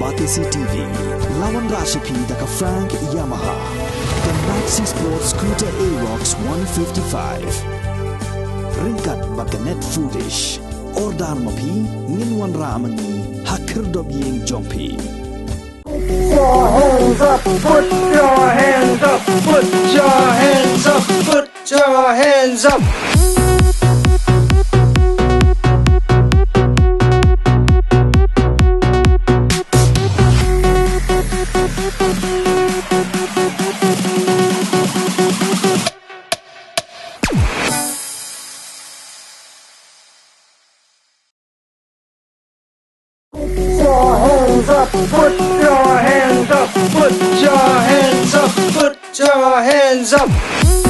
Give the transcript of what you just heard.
Batisi TV, Lawan Rashipi Daka Frank Yamaha, the Maxi Sports Scooter Aerox 155. Ringkat Baganet Foodish, Ordar Mapi, Ninwan Ramani, Hakir Dobying Jompi. Your hands up, put your hands up, put your hands up, put your hands up. Your hands up, put your hands up, put your hands up, put your hands up.